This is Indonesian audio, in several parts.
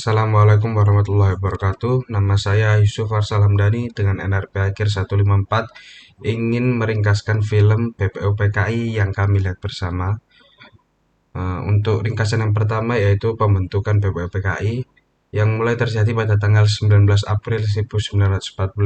Assalamualaikum warahmatullahi wabarakatuh. Nama saya Yusuf Arsal Hamdani dengan NRP akhir 154 ingin meringkaskan film BPUPKI yang kami lihat bersama. Untuk ringkasan yang pertama yaitu pembentukan BPUPKI yang mulai terjadi pada tanggal 19 April 1945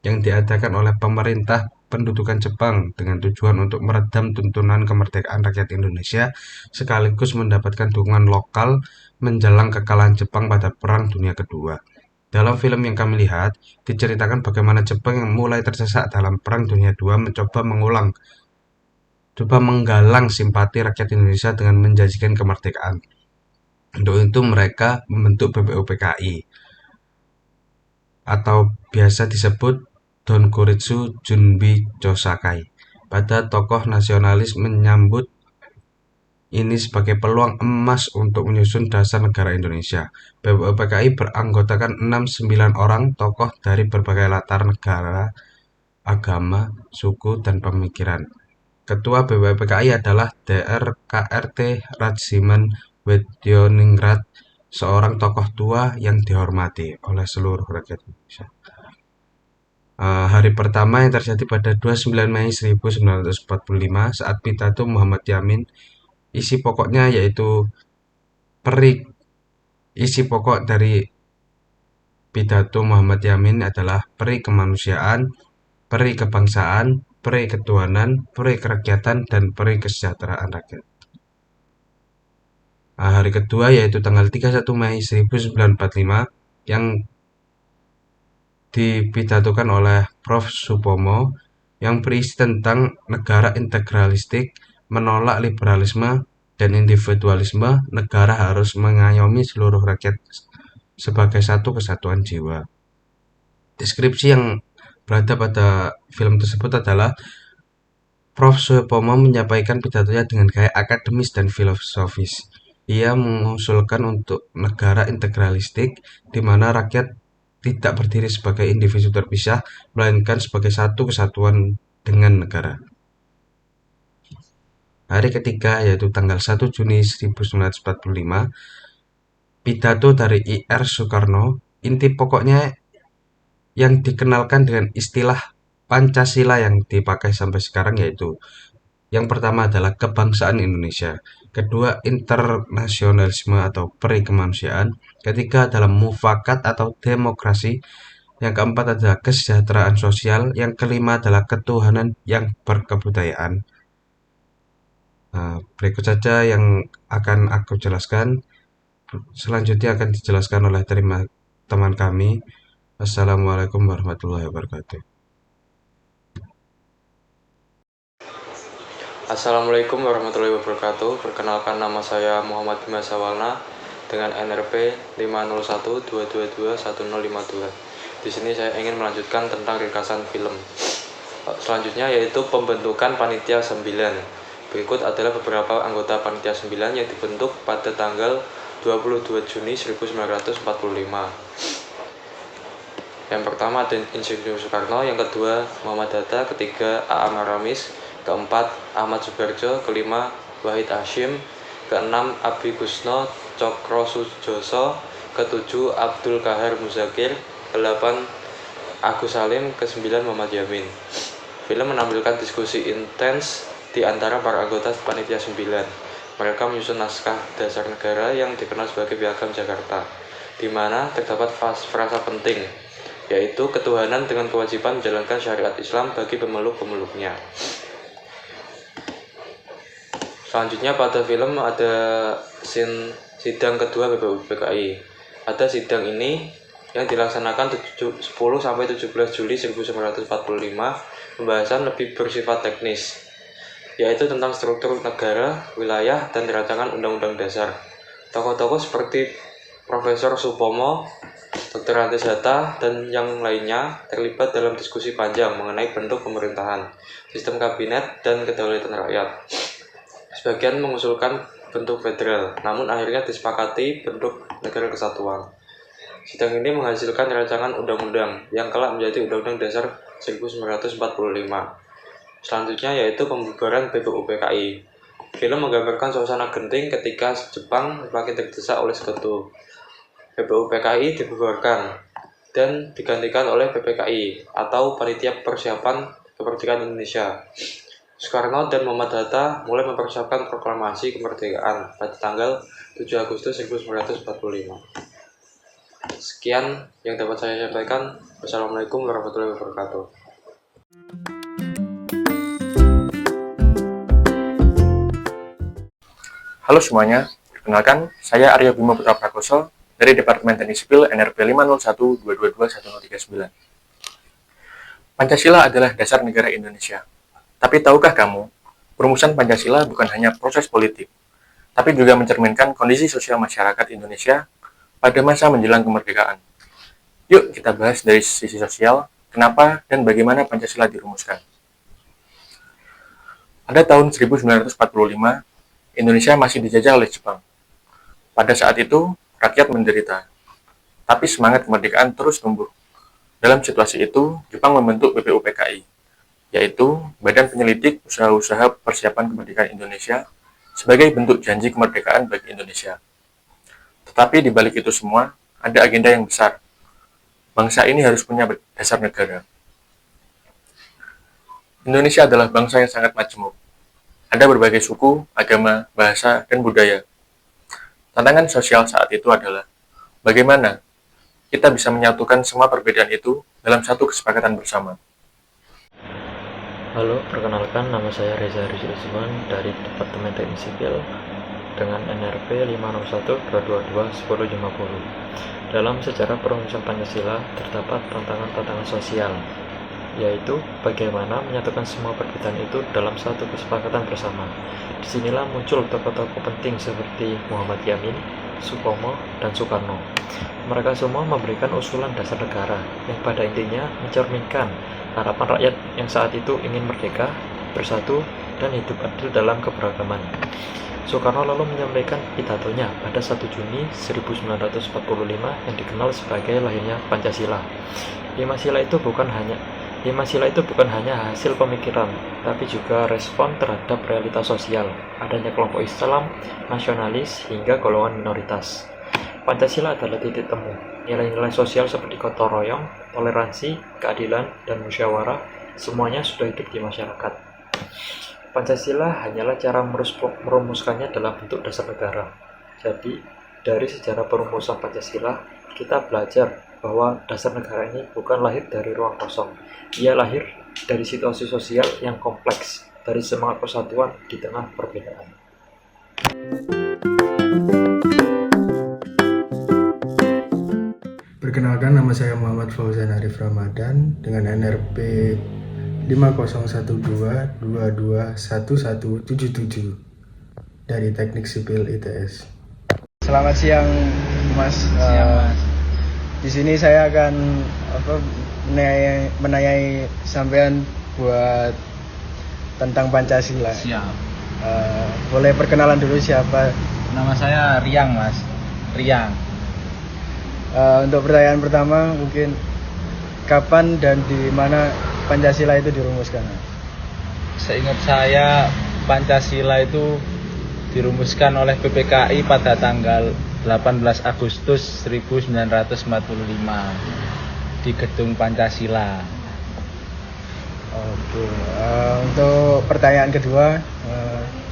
yang diadakan oleh pemerintah pendudukan Jepang dengan tujuan untuk meredam tuntunan kemerdekaan rakyat Indonesia sekaligus mendapatkan dukungan lokal menjelang kekalahan Jepang pada Perang Dunia Kedua. Dalam film yang kami lihat, diceritakan bagaimana Jepang yang mulai tersesat dalam Perang Dunia II coba menggalang simpati rakyat Indonesia dengan menjanjikan kemerdekaan. Untuk itu mereka membentuk BPUPKI atau biasa disebut Donkoritsu Junbi Chosakai. Pada tokoh nasionalis menyambut ini sebagai peluang emas untuk menyusun dasar negara Indonesia. BPUPKI beranggotakan 6-9 orang tokoh dari berbagai latar negara, agama, suku, dan pemikiran. Ketua BPUPKI adalah Dr. KRT Radziman Wedioningrat, seorang tokoh tua yang dihormati oleh seluruh rakyat Indonesia. Hari pertama yang terjadi pada 29 Mei 1945 saat pidato Muhammad Yamin. Isi pokok dari pidato Muhammad Yamin adalah peri kemanusiaan, peri kebangsaan, peri ketuhanan, peri kerakyatan, dan peri kesejahteraan rakyat. Hari kedua yaitu tanggal 31 Mei 1945 yang dipidatokan oleh Prof. Supomo yang berisi tentang negara integralistik, menolak liberalisme dan individualisme, negara harus mengayomi seluruh rakyat sebagai satu kesatuan jiwa. Deskripsi yang berada pada film tersebut adalah Prof. Supomo menyampaikan pidatonya dengan gaya akademis dan filosofis. Ia mengusulkan untuk negara integralistik di mana rakyat tidak berdiri sebagai individu terpisah, melainkan sebagai satu kesatuan dengan negara. Hari ketiga yaitu tanggal 1 Juni 1945, pidato dari Ir Soekarno, inti pokoknya yang dikenalkan dengan istilah Pancasila yang dipakai sampai sekarang yaitu yang pertama adalah kebangsaan Indonesia, kedua internasionalisme atau peri kemanusiaan, ketiga adalah mufakat atau demokrasi, yang keempat adalah kesejahteraan sosial, yang kelima adalah ketuhanan yang berkebudayaan. Berikut saja yang akan aku jelaskan. Selanjutnya akan dijelaskan oleh teman kami. Assalamualaikum warahmatullahi wabarakatuh. Assalamualaikum warahmatullahi wabarakatuh. Perkenalkan, nama saya Muhammad Bima Sawalna dengan NRP 50122211052. Di sini saya ingin melanjutkan tentang ringkasan film. Selanjutnya yaitu pembentukan Panitia 9. Berikut adalah beberapa anggota Panitia 9 yang dibentuk pada tanggal 22 Juni 1945. Yang pertama ada Insinyur Soekarno, yang kedua Muhammad Hatta, ketiga A.A. Maramis, keempat Ahmad Subarjo, kelima Wahid Hasyim, keenam Abi Gusno Cokrosujoso, ketujuh Abdul Kahar Muzakir, kedelapan Agus Salim, kesembilan Muhammad Yamin. Film menampilkan diskusi intens di antara para anggota Panitia 9. Mereka menyusun naskah dasar negara yang dikenal sebagai Piagam Jakarta, di mana terdapat frasa penting, yaitu ketuhanan dengan kewajiban menjalankan syariat Islam bagi pemeluk-pemeluknya. Selanjutnya pada film ada sidang kedua BPUPKI. Pada sidang ini yang dilaksanakan 10-17 Juli 1945, pembahasan lebih bersifat teknis, yaitu tentang struktur negara, wilayah, dan rancangan undang-undang dasar. Tokoh-tokoh seperti Profesor Supomo, Dr. Andes Hatta, dan yang lainnya terlibat dalam diskusi panjang mengenai bentuk pemerintahan, sistem kabinet, dan kedaulatan rakyat. Sebagian mengusulkan bentuk federal, namun akhirnya disepakati bentuk negara kesatuan. Sidang ini menghasilkan rancangan undang-undang yang kelak menjadi Undang-Undang Dasar 1945. Selanjutnya yaitu pembubaran BPUPKI. Film menggambarkan suasana genting ketika Jepang semakin terdesak oleh sekutu. BPUPKI dibubarkan dan digantikan oleh PPKI atau Panitia Persiapan Kemerdekaan Indonesia. Soekarno dan Muhammad Hatta mulai mempersiapkan proklamasi kemerdekaan pada tanggal 7 Agustus 1945. Sekian yang dapat saya sampaikan. Wassalamualaikum warahmatullahi wabarakatuh. Halo semuanya, perkenalkan saya Arya Bima Putra Prakoso dari Departemen Teknik Sipil NRP 501-222-1039. Pancasila adalah dasar negara Indonesia. Tapi tahukah kamu, perumusan Pancasila bukan hanya proses politik, tapi juga mencerminkan kondisi sosial masyarakat Indonesia pada masa menjelang kemerdekaan. Yuk kita bahas dari sisi sosial, kenapa dan bagaimana Pancasila dirumuskan. Pada tahun 1945, Indonesia masih dijajah oleh Jepang. Pada saat itu, rakyat menderita. Tapi semangat kemerdekaan terus tumbuh. Dalam situasi itu, Jepang membentuk BPUPKI, yaitu Badan Penyelidik Usaha-Usaha Persiapan Kemerdekaan Indonesia sebagai bentuk janji kemerdekaan bagi Indonesia. Tetapi di balik itu semua, ada agenda yang besar. Bangsa ini harus punya dasar negara. Indonesia adalah bangsa yang sangat majemuk. Ada berbagai suku, agama, bahasa, dan budaya. Tantangan sosial saat itu adalah bagaimana kita bisa menyatukan semua perbedaan itu dalam satu kesepakatan bersama. Halo, perkenalkan nama saya Reza Rizky Usman dari Departemen Teknik Sipil dengan NRP 501-222-1050. Dalam sejarah perumusan Pancasila terdapat tantangan-tantangan sosial, yaitu bagaimana menyatukan semua perbedaan itu dalam satu kesepakatan bersama. Disinilah muncul tokoh-tokoh penting seperti Muhammad Yamin, Supomo, dan Soekarno. Mereka semua memberikan usulan dasar negara yang pada intinya mencerminkan harapan rakyat yang saat itu ingin merdeka, bersatu, dan hidup adil dalam keberagaman. Soekarno lalu menyampaikan pidatonya pada 1 Juni 1945 yang dikenal sebagai lahirnya Pancasila. Lima sila itu bukan hanya hasil pemikiran, tapi juga respon terhadap realitas sosial, adanya kelompok Islam, nasionalis, hingga golongan minoritas. Pancasila adalah titik temu. Nilai-nilai sosial seperti gotong royong, toleransi, keadilan, dan musyawarah semuanya sudah hidup di masyarakat. Pancasila hanyalah cara merumuskannya dalam bentuk dasar negara. Jadi, dari sejarah perumusan Pancasila, kita belajar bahwa dasar negara ini bukan lahir dari ruang kosong. Ia lahir dari situasi sosial yang kompleks, dari semangat persatuan di tengah perbedaan. Perkenalkan, nama saya Muhammad Fauzan Arif Ramadan dengan NRP 501-222-1177 dari Teknik Sipil ITS. Selamat siang, Mas. Di sini saya akan menanyai sampean buat tentang Pancasila. Siap. Boleh perkenalan dulu siapa? Nama saya Riang, Mas. Riang. Untuk pertanyaan pertama, mungkin kapan dan di mana Pancasila itu dirumuskan? Seingat saya, Pancasila itu dirumuskan oleh PPKI pada tanggal 18 Agustus 1945 di Gedung Pancasila. Oke. Untuk pertanyaan kedua,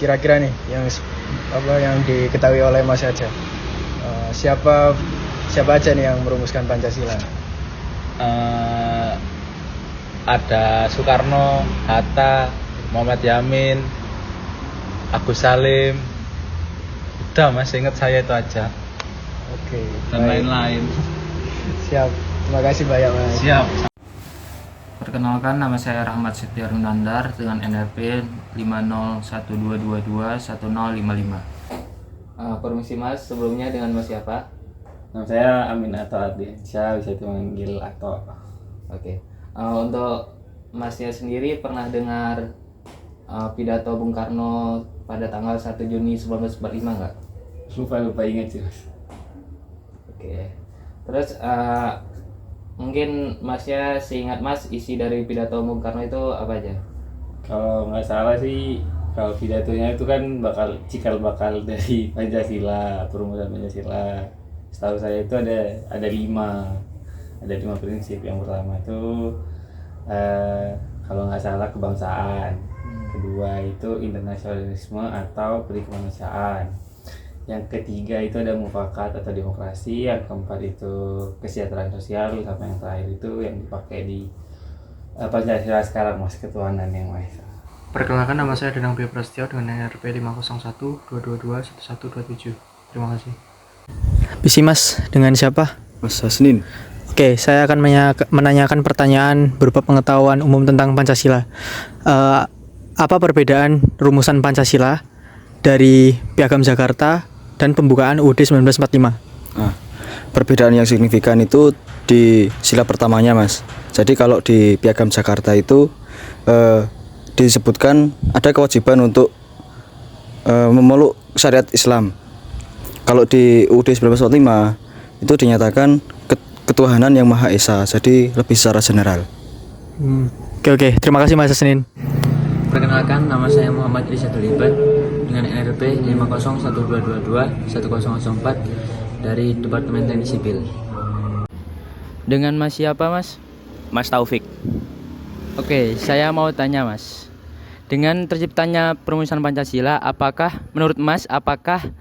kira-kira nih yang diketahui oleh Mas aja, siapa aja nih yang merumuskan Pancasila? Ada Soekarno, Hatta, Muhammad Yamin, Agus Salim. Udah, Mas, ingat saya itu aja. Oke. Dan lain-lain. Siap. Terima kasih banyak, Mas. Siap. Perkenalkan, nama saya Rahmat Setiarunandar dengan NRP 501-222-1055. Permisi Mas, sebelumnya dengan Mas siapa? Nama saya Amin Ato Ardiansyah, bisa dipanggil Ato. Oke. Untuk Masnya sendiri pernah dengar pidato Bung Karno pada tanggal 1 Juni 1945 nggak? Lupa ingat sih, Mas. Oke. Terus mungkin Masnya seingat Mas isi dari pidato Bung Karno itu apa aja? Kalau nggak salah sih, kalau pidatonya itu kan cikal bakal dari Pancasila, perumusan Pancasila. Setahu saya itu ada 5 prinsip. Yang pertama itu kalau nggak salah kebangsaan. Kedua itu internasionalisme atau perikemanusiaan. Yang ketiga itu ada mufakat atau demokrasi. Yang keempat itu kesejahteraan sosial. Sama yang terakhir itu yang dipakai di Pancasila sekarang, Mas, ketuhanan yang Maha Esa. Perkenalkan, nama saya Danang Bia Prasetyo dengan NRP 501-222-1127. Terima kasih. Visi Mas, dengan siapa? Mas Hasnin. Oke, saya akan menanyakan pertanyaan berupa pengetahuan umum tentang Pancasila. Apa perbedaan rumusan Pancasila dari Piagam Jakarta dan pembukaan UUD 1945? Perbedaan yang signifikan itu di sila pertamanya, Mas. Jadi kalau di Piagam Jakarta itu disebutkan ada kewajiban untuk memeluk syariat Islam. Kalau di UUD 1945 itu dinyatakan ketuhanan yang Maha Esa, jadi lebih secara general. Oke, terima kasih Mas Senin. Perkenalkan, nama saya Muhammad Rizadul Iban dengan NRP 501-222-1004 dari Departemen Teknik Sipil. Dengan Mas siapa, Mas? Mas Taufik. Oke, saya mau tanya, Mas. Dengan terciptanya perumusan Pancasila, menurut Mas, apakah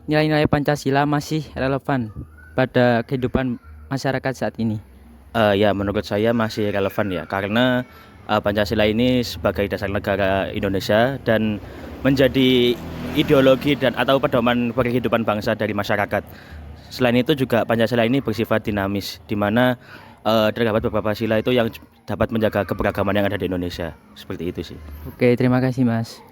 nilai-nilai Pancasila masih relevan pada kehidupan masyarakat saat ini? Ya, menurut saya masih relevan ya, karena Pancasila ini sebagai dasar negara Indonesia dan menjadi ideologi dan atau pedoman kehidupan bangsa dari masyarakat. Selain itu juga Pancasila ini bersifat dinamis, di mana terdapat beberapa sila itu yang dapat menjaga keberagaman yang ada di Indonesia. Seperti itu sih. Oke, terima kasih, Mas.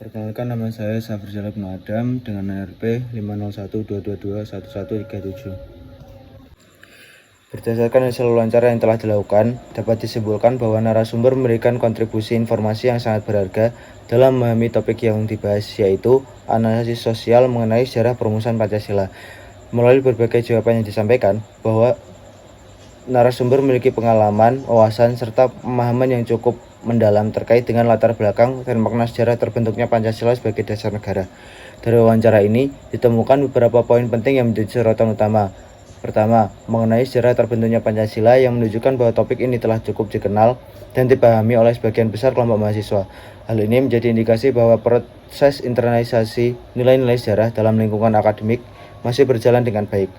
Perkenalkan, nama saya Safir Jalal bin Adam dengan NRP 501-222-1137. Berdasarkan hasil wawancara yang telah dilakukan, dapat disimpulkan bahwa narasumber memberikan kontribusi informasi yang sangat berharga dalam memahami topik yang dibahas, yaitu analisis sosial mengenai sejarah perumusan Pancasila. Melalui berbagai jawaban yang disampaikan, bahwa narasumber memiliki pengalaman, wawasan, serta pemahaman yang cukup mendalam terkait dengan latar belakang dan makna sejarah terbentuknya Pancasila sebagai dasar negara. Dari wawancara ini, ditemukan beberapa poin penting yang menjadi sorotan utama. Pertama, mengenai sejarah terbentuknya Pancasila yang menunjukkan bahwa topik ini telah cukup dikenal dan dipahami oleh sebagian besar kelompok mahasiswa. Hal ini menjadi indikasi bahwa proses internalisasi nilai-nilai sejarah dalam lingkungan akademik masih berjalan dengan baik.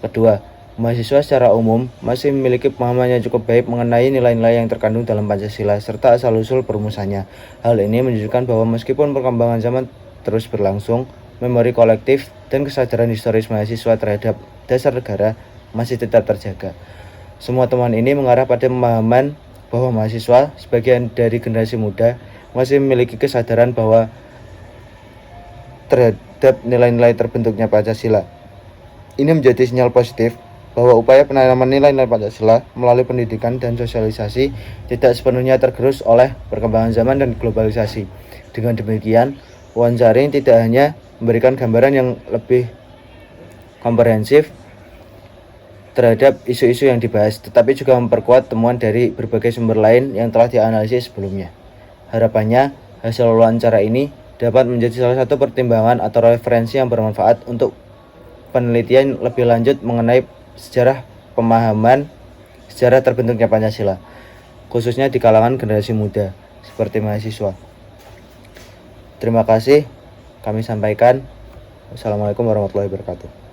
Kedua, mahasiswa secara umum masih memiliki pemahaman yang cukup baik mengenai nilai-nilai yang terkandung dalam Pancasila serta asal-usul perumusannya. Hal ini menunjukkan bahwa meskipun perkembangan zaman terus berlangsung, memori kolektif dan kesadaran historis mahasiswa terhadap dasar negara masih tetap terjaga. Semua temuan ini mengarah pada pemahaman bahwa mahasiswa, sebagian dari generasi muda, masih memiliki kesadaran bahwa terhadap nilai-nilai terbentuknya Pancasila. Ini menjadi sinyal positif bahwa upaya penanaman nilai-nilai Pancasila melalui pendidikan dan sosialisasi tidak sepenuhnya tergerus oleh perkembangan zaman dan globalisasi. Dengan demikian, wawancara ini tidak hanya memberikan gambaran yang lebih komprehensif terhadap isu-isu yang dibahas, tetapi juga memperkuat temuan dari berbagai sumber lain yang telah dianalisis sebelumnya. Harapannya, hasil wawancara ini dapat menjadi salah satu pertimbangan atau referensi yang bermanfaat untuk penelitian lebih lanjut mengenai sejarah pemahaman sejarah terbentuknya Pancasila, khususnya di kalangan generasi muda seperti mahasiswa. Terima kasih kami sampaikan. Wassalamualaikum warahmatullahi wabarakatuh.